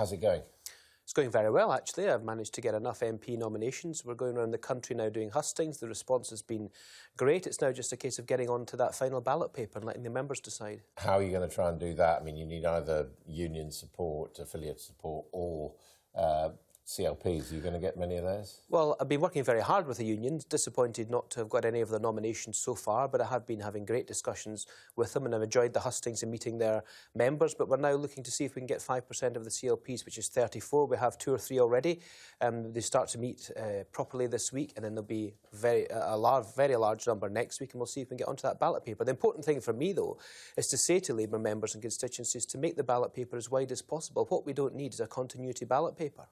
How's it going? It's going very well, actually. I've managed to get enough MP nominations. We're going around the country now doing hustings. The response has been great. It's now just a case of getting on to that final ballot paper and letting the members decide. How are you going to try and do that? I mean, you need either union support, affiliate support, or CLPs. Are you going to get many of those? Well, I've been working very hard with the unions, disappointed not to have got any of the nominations so far, but I have been having great discussions with them and I've enjoyed the hustings and meeting their members. But we're now looking to see if we can get 5% of the CLPs, which is 34. We have 2 or 3 already. They start to meet properly this week, and then there'll be very large number next week, and we'll see if we can get onto that ballot paper. The important thing for me, though, is to say to Labour members and constituencies to make the ballot paper as wide as possible. What we don't need is a continuity ballot paper.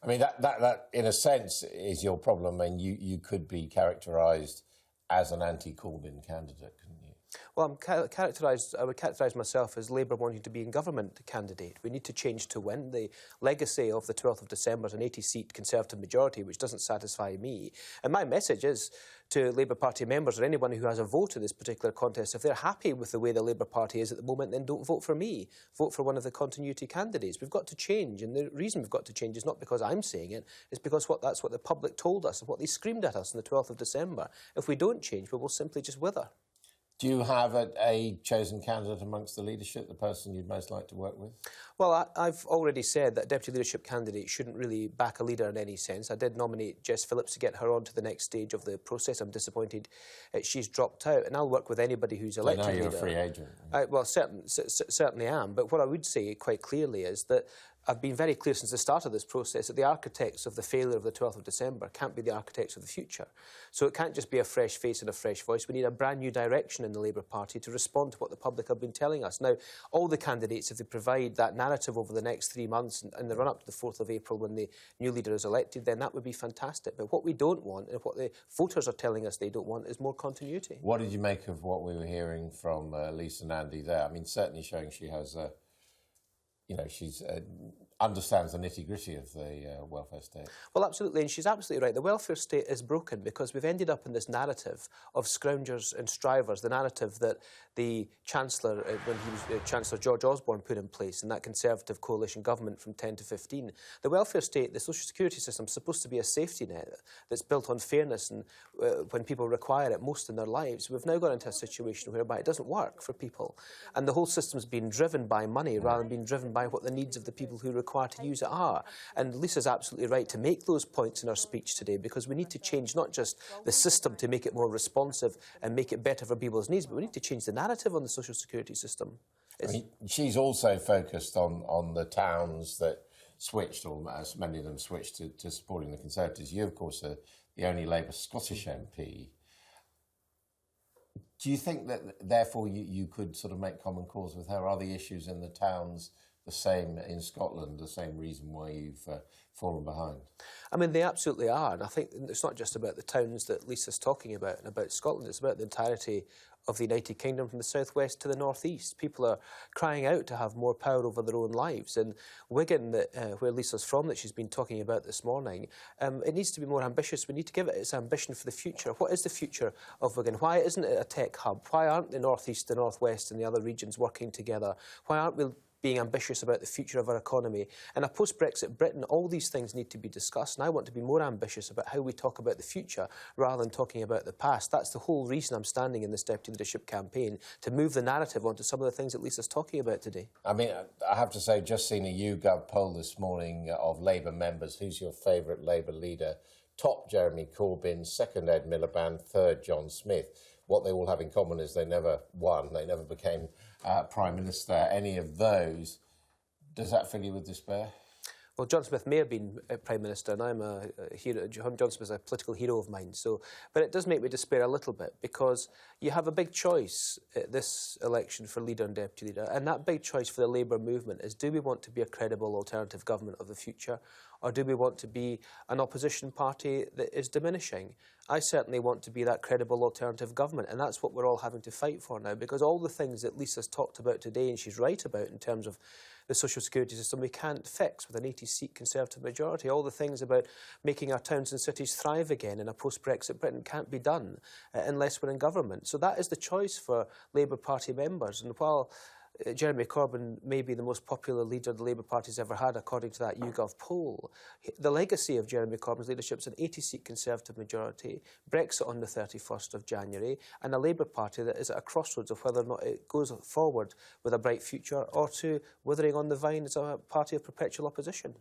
I mean, that in a sense is your problem. I mean, you could be characterised as an anti-Corbyn candidate, couldn't you? Well, I would characterise myself as Labour wanting to be in government candidate. We need to change to win. The legacy of the 12th of December is an 80-seat Conservative majority, which doesn't satisfy me. And my message is to Labour Party members or anyone who has a vote in this particular contest, if they're happy with the way the Labour Party is at the moment, then don't vote for me. Vote for one of the continuity candidates. We've got to change, and the reason we've got to change is not because I'm saying it, it's because that's what the public told us and what they screamed at us on the 12th of December. If we don't change, we will simply just wither. Do you have a chosen candidate amongst the leadership, the person you'd most like to work with? Well, I've already said that deputy leadership candidate shouldn't really back a leader in any sense. I did nominate Jess Phillips to get her on to the next stage of the process. I'm disappointed she's dropped out, and I'll work with anybody who's elected leader. So now you're a free agent. Well, certainly am. But what I would say quite clearly is that I've been very clear since the start of this process that the architects of the failure of the 12th of December can't be the architects of the future. So it can't just be a fresh face and a fresh voice. We need a brand new direction in the Labour Party to respond to what the public have been telling us. Now, all the candidates, if they provide that narrative over the next 3 months and the run-up to the 4th of April when the new leader is elected, then that would be fantastic. But what we don't want, and what the voters are telling us they don't want, is more continuity. What did you make of what we were hearing from Lisa Nandy there? I mean, certainly showing she has she's understands the nitty-gritty of the welfare state. Well, absolutely, and she's absolutely right. The welfare state is broken because we've ended up in this narrative of scroungers and strivers, the narrative that the Chancellor, when he was Chancellor George Osborne, put in place in that Conservative coalition government from 10 to 15. The welfare state, the social security system, is supposed to be a safety net that's built on fairness and when people require it most in their lives. We've now got into a situation whereby it doesn't work for people, and the whole system's been driven by money rather than being driven by what the needs of the people who require to use it are. And Lisa's absolutely right to make those points in her speech today, because we need to change not just the system to make it more responsive and make it better for people's needs, but we need to change the narrative on the social security system. I mean, she's also focused on the towns that switched, or many of them switched to supporting the Conservatives. You, of course, are the only Labour Scottish MP. Do you think that, therefore, you could sort of make common cause with her? Are the issues in the towns the same in Scotland, the same reason why you've fallen behind? I mean, they absolutely are. And I think it's not just about the towns that Lisa's talking about and about Scotland. It's about the entirety of the United Kingdom from the southwest to the northeast. People are crying out to have more power over their own lives. And Wigan, where Lisa's from, that she's been talking about this morning, it needs to be more ambitious. We need to give it its ambition for the future. What is the future of Wigan? Why isn't it a tech hub? Why aren't the northeast, the northwest and the other regions working together? Why aren't we being ambitious about the future of our economy? And a post-Brexit Britain, all these things need to be discussed, and I want to be more ambitious about how we talk about the future rather than talking about the past. That's the whole reason I'm standing in this deputy leadership campaign, to move the narrative onto some of the things that Lisa's talking about today. I mean, I have to say, just seen a YouGov poll this morning of Labour members. Who's your favourite Labour leader? Top, Jeremy Corbyn. Second, Ed Miliband. Third, John Smith. What they all have in common is they never won. They never became Prime Minister. Any of those, does that fill you with despair? Well, John Smith may have been Prime Minister, and I'm a hero. John Smith is a political hero of mine. But it does make me despair a little bit, because you have a big choice at this election for leader and deputy leader, and that big choice for the Labour movement is: do we want to be a credible alternative government of the future, or do we want to be an opposition party that is diminishing? I certainly want to be that credible alternative government, and that's what we're all having to fight for now, because all the things that Lisa's talked about today, and she's right about in terms of the social security system, we can't fix with an 80-seat Conservative majority. All the things about making our towns and cities thrive again in a post-Brexit Britain can't be done unless we're in government. So that is the choice for Labour Party members. And while Jeremy Corbyn may be the most popular leader the Labour Party's ever had, according to that YouGov poll. The legacy of Jeremy Corbyn's leadership is an 80-seat Conservative majority, Brexit on the 31st of January, and a Labour Party that is at a crossroads of whether or not it goes forward with a bright future or to withering on the vine as a party of perpetual opposition.